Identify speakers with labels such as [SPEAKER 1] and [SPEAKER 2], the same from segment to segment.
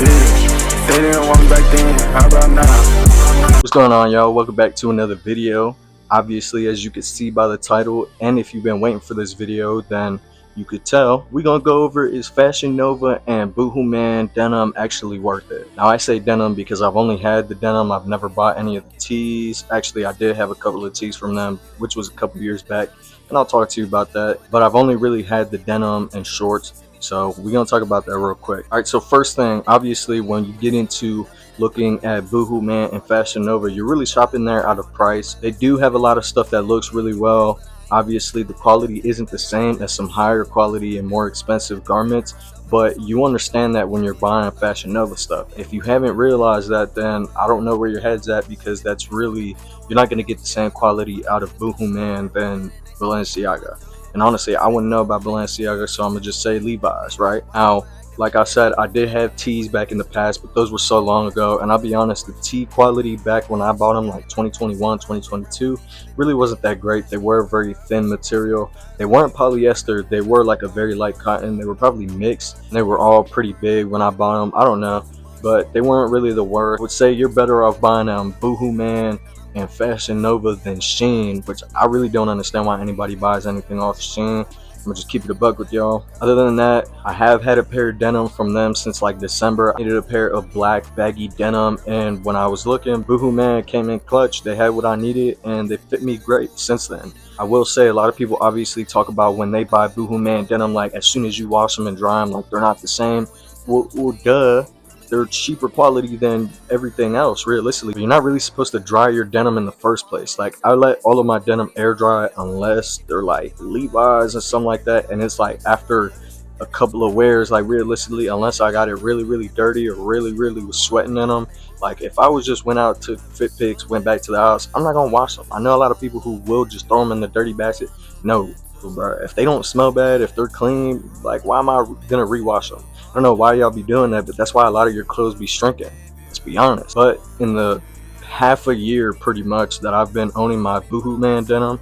[SPEAKER 1] Yeah, they didn't want me back then, how about now?
[SPEAKER 2] What's going on, y'all? Welcome back to another video. Obviously, as you can see by the title, and if you've been waiting for this video, then you could tell we're gonna go over, is FashionNova and BOHOOMAN denim actually worth it? Now, I say denim because I've only had the denim. I've never bought any of the tees. Actually, I did have a couple of tees from them, which was a couple years back, and I'll talk to you about that. But I've only really had the denim and shorts, so we're gonna talk about that real quick. All right, so first thing, obviously, when you get into looking at BOHOOMAN and FashionNova, you're really shopping there out of price. They do have a lot of stuff that looks really well. Obviously, the quality isn't the same as some higher quality and more expensive garments, but you understand that when you're buying FashionNova stuff. If you haven't realized that, then I don't know where your head's at, because that's really, you're not going to get the same quality out of BOHOOMAN than Balenciaga. And honestly, I wouldn't know about Balenciaga, so I'm gonna just say Levi's. Right now, like I said, I did have tees back in the past, but those were so long ago. And I'll be honest, the tee quality back when I bought them, like 2021, 2022, really wasn't that great. They were very thin material. They weren't polyester. They were like a very light cotton. They were probably mixed. They were all pretty big when I bought them. I don't know, but they weren't really the worst. I would say you're better off buying BOHOOMAN and FashionNova than Shein, which I really don't understand why anybody buys anything off Shein. I'm gonna just keep it a buck with y'all. Other than that, I have had a pair of denim from them since like December. I needed a pair of black baggy denim, and when I was looking, BOHOOMAN came in clutch. They had what I needed, and they fit me great since then. I will say, a lot of people obviously talk about when they buy BOHOOMAN denim, like as soon as you wash them and dry them, like they're not the same. Well, duh. They're cheaper quality than everything else. Realistically, you're not really supposed to dry your denim in the first place. Like, I let all of my denim air dry unless they're like Levi's or something like that, and it's like after a couple of wears, like realistically, unless I got it really dirty or really was sweating in them. Like, if I was just went out to fit pics, went back to the house, I'm not gonna wash them. I know a lot of people who will just throw them in the dirty basket. No, bro, if they don't smell bad, if they're clean, like, why am I gonna rewash them? I don't know why y'all be doing that, but that's why a lot of your clothes be shrinking, let's be honest. But in the half a year pretty much that I've been owning my BOHOOMAN denim,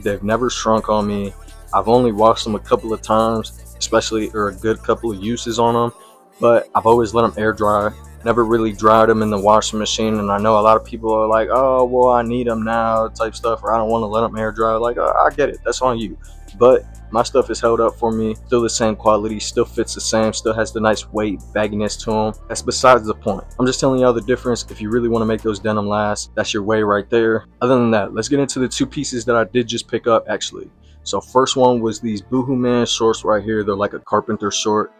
[SPEAKER 2] they've never shrunk on me. I've only washed them a couple of times, especially, or a good couple of uses on them, but I've always let them air dry. Never really dried them in the washing machine. And I know a lot of people are like, oh, well, I need them now type stuff, or I don't want to let them air dry. Like, I get it, that's on you. But my stuff is held up for me, still the same quality, still fits the same, still has the nice weight, bagginess to them. That's besides the point. I'm just telling y'all the difference. If you really want to make those denim last, that's your way right there. Other than that, let's get into the two pieces that I did just pick up actually. So first one was these BOHOOMAN shorts right here. They're like a carpenter short,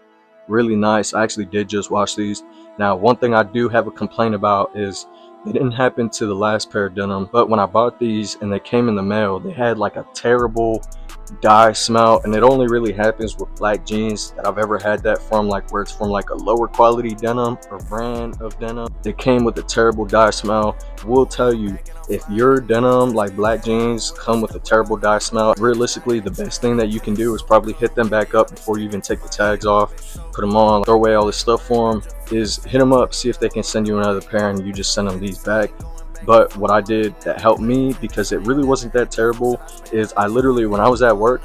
[SPEAKER 2] really nice. I actually did just wash these. Now, one thing I do have a complaint about is it didn't happen to the last pair of denim, but when I bought these and they came in the mail, they had like a terrible dye smell, and it only really happens with black jeans that I've ever had that from, like where it's from like a lower quality denim or brand of denim. They came with a terrible dye smell. We'll tell you, if your denim, like black jeans, come with a terrible dye smell, realistically the best thing that you can do is probably hit them back up before you even take the tags off, put them on, throw away all this stuff for them. Is hit them up, see if they can send you another pair, and you just send them these back. But what I did that helped me, because it really wasn't that terrible, is I literally, when I was at work,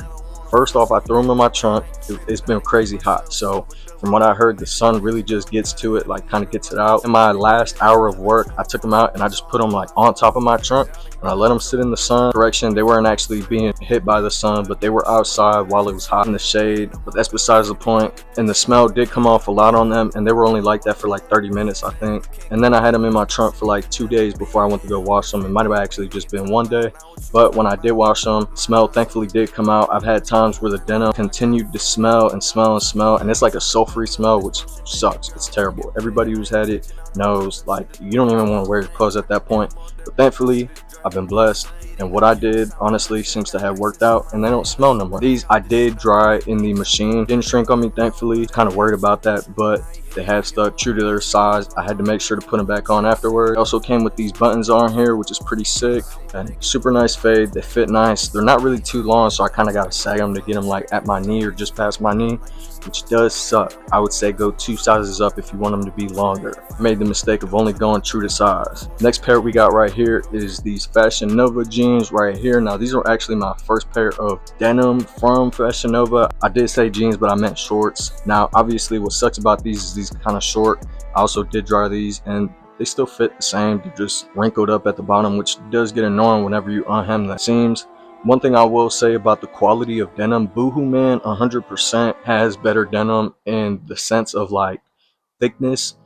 [SPEAKER 2] first off, I threw them in my trunk. It's been crazy hot, so from what I heard, the sun really just gets to it, like kind of gets it out. In my last hour of work, I took them out and I just put them like on top of my trunk, and I let them sit in the sun. Correction, they weren't actually being hit by the sun, but they were outside while it was hot in the shade. But that's besides the point. And the smell did come off a lot on them, and they were only like that for like 30 minutes, I think. And then I had them in my trunk for like 2 days before I went to go wash them. It might have actually just been 1 day, but when I did wash them, smell thankfully did come out. I've had times where the denim continued to smell and smell, and it's like a sulfury smell, which sucks. It's terrible. Everybody who's had it knows, like, you don't even want to wear your clothes at that point. But thankfully, I've been blessed, and what I did honestly seems to have worked out, and they don't smell no more. These I did dry in the machine, didn't shrink on me thankfully. Kind of worried about that, but they have stuck true to their size. I had to make sure to put them back on afterward. It also came with these buttons on here, which is pretty sick, and super nice fade. They fit nice. They're not really too long, so I kind of got to sag them to get them like at my knee or just past my knee, which does suck. I would say go 2 sizes up if you want them to be longer. I made the mistake of only going true to size. Next pair we got right here is these FashionNova jeans right here. Now these are actually my first pair of denim from FashionNova. I did say jeans, but I meant shorts. Now obviously what sucks about these is these kind of short. I also did dry these and they still fit the same. They're just wrinkled up at the bottom, which does get annoying whenever you unhem the seams. One thing I will say about the quality of denim, BOHOOMAN 100% has better denim in the sense of like thickness.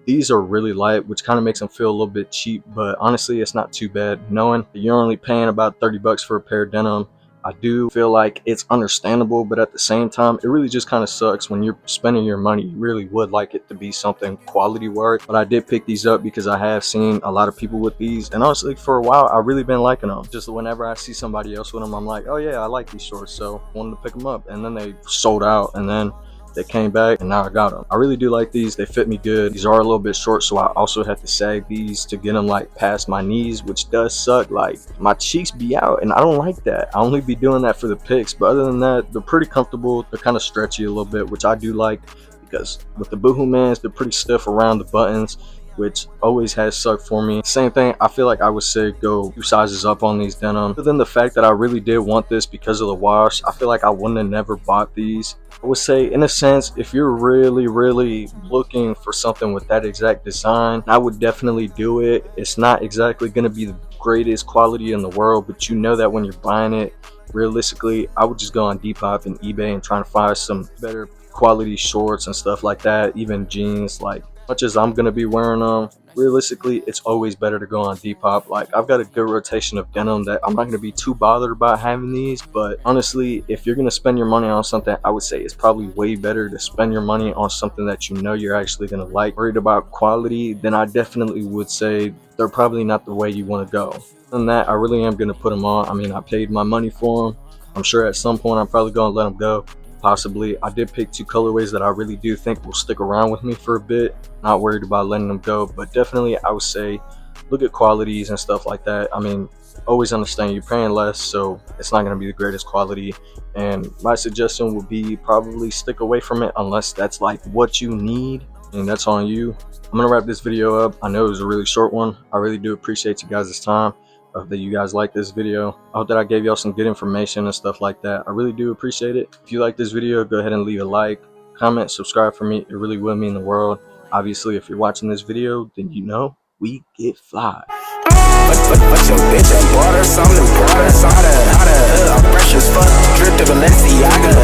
[SPEAKER 2] These are really light, which kind of makes them feel a little bit cheap, but honestly it's not too bad. Knowing that you're only paying about 30 bucks for a pair of denim, I do feel like it's understandable, but at the same time it really just kind of sucks when you're spending your money. You really would like it to be something quality worth. But I did pick these up because I have seen a lot of people with these, and honestly for a while I really been liking them. Just whenever I see somebody else with them, I'm like, oh yeah, I like these shorts, so I wanted to pick them up. And then they sold out, and then they came back and now I got them. I really do like these. They fit me good. These are a little bit short, so I also have to sag these to get them like past my knees, which does suck. Like my cheeks be out and I don't like that. I only be doing that for the pics, but other than that, they're pretty comfortable. They're kind of stretchy a little bit, which I do like, because with the BOHOOMANs, they're pretty stiff around the buttons, which always has sucked for me. Same thing, I feel like I would say go 2 sizes up on these denim. Other than the fact that I really did want this because of the wash, I feel like I wouldn't have never bought these. I would say in a sense, if you're really looking for something with that exact design, I would definitely do it. It's not exactly going to be the greatest quality in the world, but you know that when you're buying it, realistically, I would just go on Depop and eBay and try to find some better quality shorts and stuff like that, even jeans. Like, much as I'm gonna be wearing them, realistically it's always better to go on Depop. Like, I've got a good rotation of denim that I'm not gonna be too bothered about having these. But honestly, if you're gonna spend your money on something, I would say it's probably way better to spend your money on something that you know you're actually gonna like. Worried about quality, then I definitely would say they're probably not the way you want to go. Other than that, I really am gonna put them on. I mean, I paid my money for them. I'm sure at some point I'm probably gonna let them go. Possibly. I did pick 2 colorways that I really do think will stick around with me for a bit. Not worried about letting them go, but definitely I would say look at qualities and stuff like that. I mean, always understand you're paying less, so it's not going to be the greatest quality, and my suggestion would be probably stick away from it unless that's like what you need, and that's on you. I'm gonna wrap this video up. I know it was a really short one. I really do appreciate you guys' time. Hope that you guys like this video. I hope that I gave y'all some good information and stuff like that. I really do appreciate it. If you like this video, go ahead and leave a like, comment, subscribe for me. It really will mean the world. Obviously, if you're watching this video, then you know we get fly.
[SPEAKER 1] But your bitch, I bought her some new products. All the precious fuck, drip to Balenciaga.